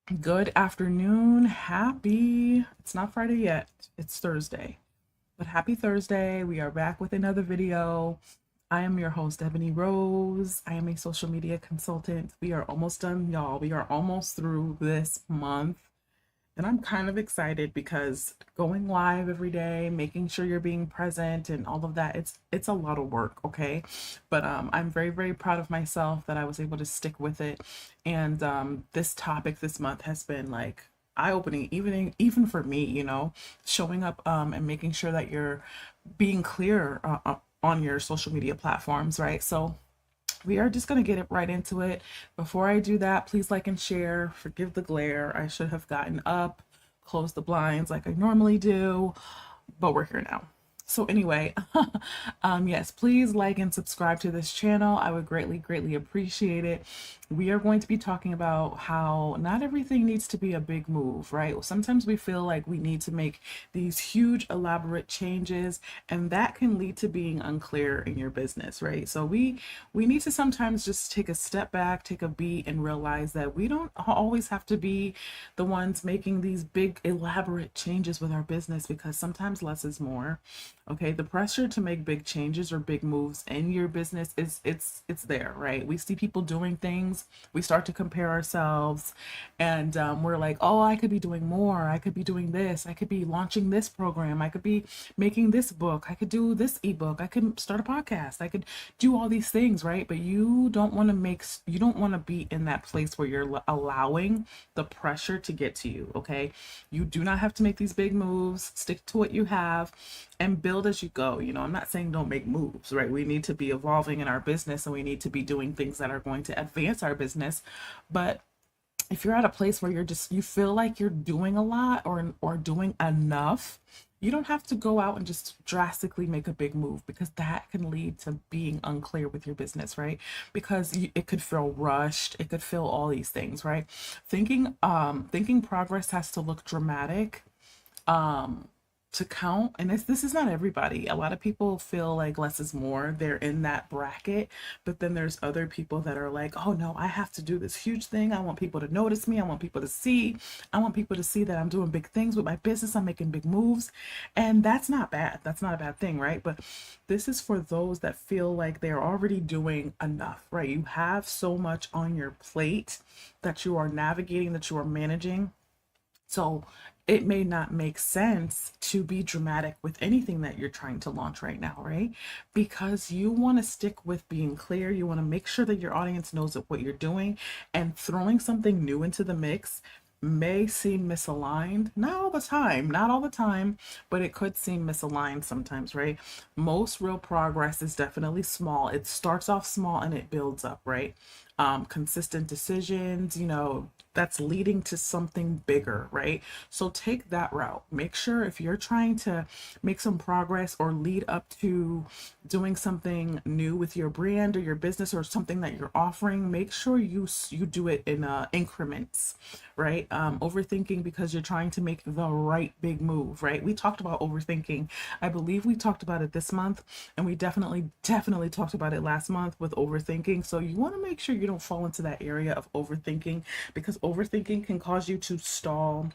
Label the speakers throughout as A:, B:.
A: Good afternoon. It's not Friday yet, it's Thursday. But happy Thursday. We are back with another video. I am your host, Ebony Rose. I am a social media consultant. We are almost done, y'all. We are almost through this month. And I'm kind of excited because going live every day, making sure you're being present and all of that, it's a lot of work, okay? But I'm very, very proud of myself that I was able to stick with it. And this topic this month has been like eye-opening, even for me, showing up and making sure that you're being clear on your social media platforms, right? So we are just going to get it right into it. Before I do that, please like and share. Forgive the glare. I should have gotten up, closed the blinds like I normally do, but we're here now. So anyway, yes, please like and subscribe to this channel. I would greatly, greatly appreciate it. We are going to be talking about how not everything needs to be a big move, right? Sometimes we feel like we need to make these huge, elaborate changes, and that can lead to being unclear in your business, right? So we need to sometimes just take a step back, take a beat, and realize that we don't always have to be the ones making these big, elaborate changes with our business, because sometimes less is more. Okay, the pressure to make big changes or big moves in your business is it's there, right? We see people doing things, we start to compare ourselves, and we're like, oh, I could be doing more, I could be doing this, I could be launching this program, I could be making this book, I could do this ebook, I could start a podcast, I could do all these things, right? But you don't want to be in that place where you're allowing the pressure to get to you. Okay, you do not have to make these big moves. Stick to what you have and build as you go. I'm not saying don't make moves, right? We need to be evolving in our business, and we need to be doing things that are going to advance our business. But if you're at a place where you feel like you're doing a lot or doing enough, you don't have to go out and just drastically make a big move, because that can lead to being unclear with your business, right? Because it could feel rushed, it could feel all these things, right? Thinking progress has to look dramatic to count. And this is not everybody. A lot of people feel like less is more, they're in that bracket. But then there's other people that are like, oh no, I have to do this huge thing, I want people to notice me, I want people to see that I'm doing big things with my business, I'm making big moves. And that's not bad, that's not a bad thing, right? But this is for those that feel like they're already doing enough, right? You have so much on your plate that you are navigating, that you are managing. So it may not make sense to be dramatic with anything that you're trying to launch right now, right? Because you want to stick with being clear. You want to make sure that your audience knows what you're doing, and throwing something new into the mix may seem misaligned. Not all the time, but it could seem misaligned sometimes, right? Most real progress is definitely small. It starts off small and it builds up, right? Consistent decisions, that's leading to something bigger, right? So take that route. Make sure, if you're trying to make some progress or lead up to doing something new with your brand or your business or something that you're offering, make sure you do it in increments, right? Overthinking because you're trying to make the right big move, right? We talked about overthinking. I believe we talked about it this month, and we definitely talked about it last month with overthinking. So you want to make sure you don't fall into that area of overthinking, because overthinking can cause you to stall.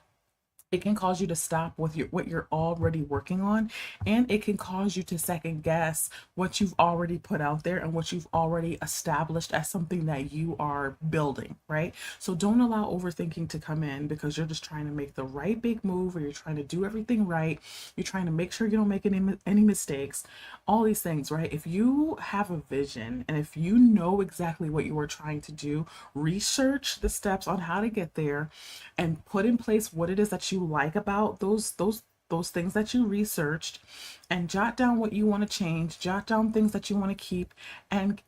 A: It can cause you to stop with what you're already working on, and it can cause you to second guess what you've already put out there and what you've already established as something that you are building, right? So don't allow overthinking to come in, because you're just trying to make the right big move, or you're trying to do everything right. You're trying to make sure you don't make any mistakes, all these things, right? If you have a vision and if you know exactly what you are trying to do, research the steps on how to get there and put in place what it is that you like about those things that you researched, and jot down what you want to change, jot down things that you want to keep, and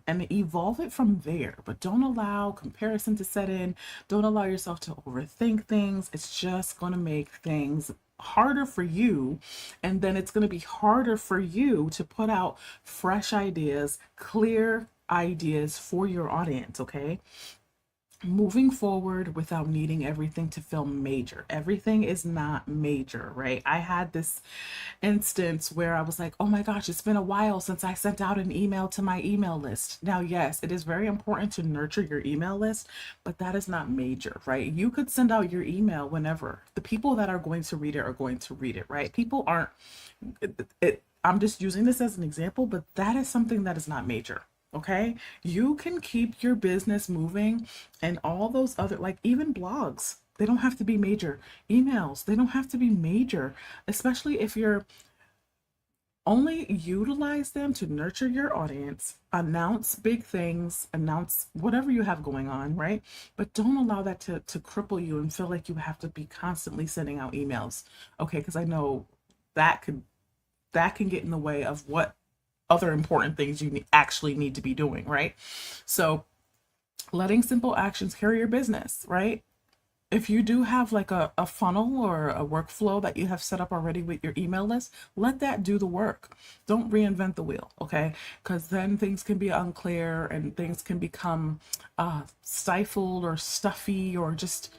A: evolve it from there. But don't allow comparison to set in. Don't allow yourself to overthink things. It's just going to make things harder for you, and then it's going to be harder for you to put out fresh ideas, clear ideas for your audience, okay? moving forward without needing everything to feel major. Everything is not major, right? I had this instance where I was like, oh my gosh, it's been a while since I sent out an email to my email list. Now, yes, it is very important to nurture your email list, but that is not major, right? You could send out your email whenever. The people that are going to read it are going to read it, right? People aren't, I'm just using this as an example, but that is something that is not major. Okay, you can keep your business moving, and all those other, like even blogs, they don't have to be major. Emails, they don't have to be major, especially if you're only utilize them to nurture your audience, announce big things, announce whatever you have going on, right? But don't allow that to cripple you and feel like you have to be constantly sending out emails. Okay, because I know that could that can get in the way of what other important things you actually need to be doing, right? So letting simple actions carry your business, right? If you do have like a funnel or a workflow that you have set up already with your email list, let that do the work. Don't reinvent the wheel, okay? Because then things can be unclear and things can become stifled or stuffy, or just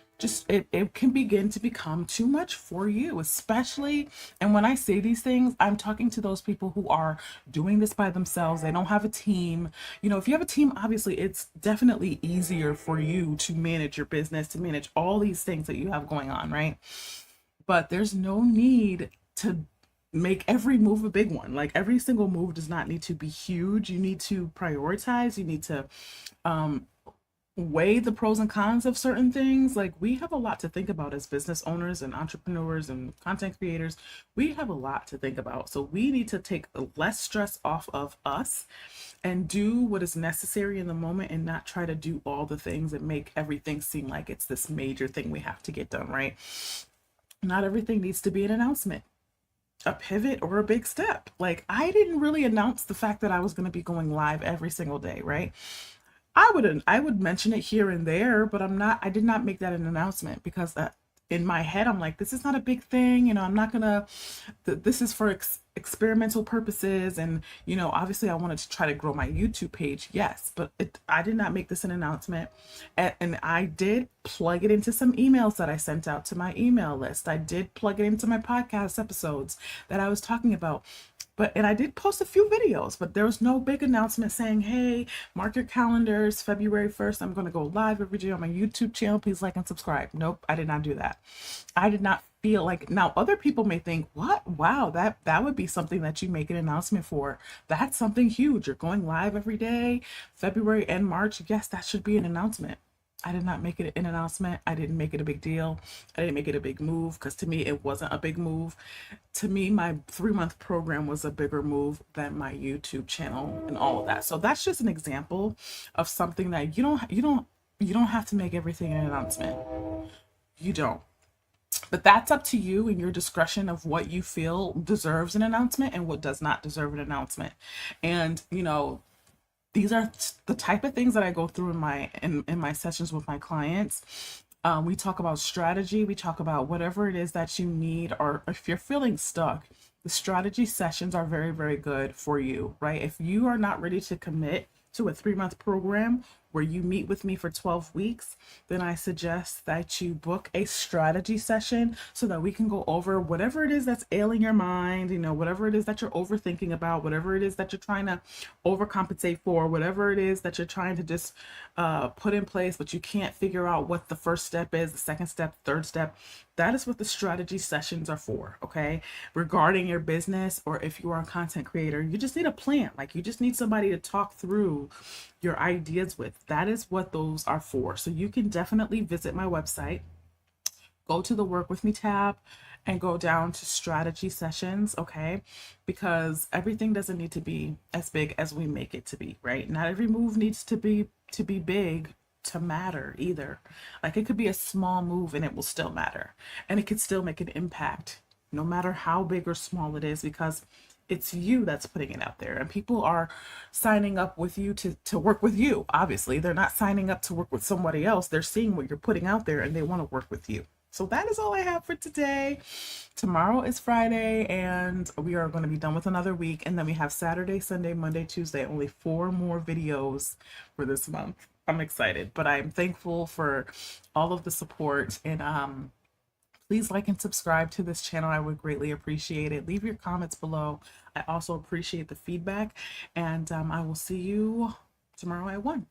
A: it can begin to become too much for you, especially. And when I say these things, I'm talking to those people who are doing this by themselves. They don't have a team. You know, if you have a team, obviously it's definitely easier for you to manage your business, to manage all these things that you have going on, right? But there's no need to make every move a big one. Like every single move does not need to be huge. You need to prioritize. You need to weigh the pros and cons of certain things. Like we have a lot to think about as business owners and entrepreneurs and content creators. We have a lot to think about. So we need to take less stress off of us and do what is necessary in the moment, and not try to do all the things and make everything seem like it's this major thing we have to get done, right? Not everything needs to be an announcement, a pivot, or a big step. Like I didn't really announce the fact that I was going to be going live every single day, right? I would mention it here and there, but I did not make that an announcement, because that in my head I'm like, this is not a big thing, I'm not gonna this is for experimental purposes. And obviously I wanted to try to grow my YouTube page, yes, but I did not make this an announcement. And I did plug it into some emails that I sent out to my email list. I did plug it into my podcast episodes that I was talking about. And I did post a few videos, but there was no big announcement saying, hey, mark your calendars, February 1st, I'm going to go live every day on my YouTube channel. Please like and subscribe. Nope, I did not do that. I did not feel like, now other people may think, what? Wow, that would be something that you make an announcement for. That's something huge. You're going live every day, February and March. Yes, that should be an announcement. I did not make it an announcement. I didn't make it a big deal. I didn't make it a big move, because to me, it wasn't a big move. To me, my 3-month program was a bigger move than my YouTube channel and all of that. So that's just an example of something that you don't have to make everything an announcement. You don't. But that's up to you and your discretion of what you feel deserves an announcement and what does not deserve an announcement. And these are the type of things that I go through in my sessions with my clients. We talk about strategy. We talk about whatever it is that you need, or if you're feeling stuck, the strategy sessions are very, very good for you, right? If you are not ready to commit to a 3-month program where you meet with me for 12 weeks, then I suggest that you book a strategy session so that we can go over whatever it is that's ailing your mind, whatever it is that you're overthinking about, whatever it is that you're trying to overcompensate for, whatever it is that you're trying to just put in place, but you can't figure out what the first step is, the second step, third step. That is what the strategy sessions are for, okay? Regarding your business, or if you are a content creator, you just need a plan. Like you just need somebody to talk through your ideas with. That is what those are for. So you can definitely visit my website, go to the Work With Me tab, and go down to strategy sessions, okay? Because everything doesn't need to be as big as we make it to be, right? Not every move needs to be big to matter either. Like it could be a small move and it will still matter, and it could still make an impact no matter how big or small it is, because it's you that's putting it out there, and people are signing up with you to work with you. Obviously they're not signing up to work with somebody else. They're seeing what you're putting out there and they want to work with you. So that is all I have for today. Tomorrow is Friday and we are going to be done with another week, and then we have Saturday, Sunday, Monday, Tuesday, only 4 more videos for this month. I'm excited, but I'm thankful for all of the support. And please like and subscribe to this channel. I would greatly appreciate it. Leave your comments below. I also appreciate the feedback. And I will see you tomorrow at 1.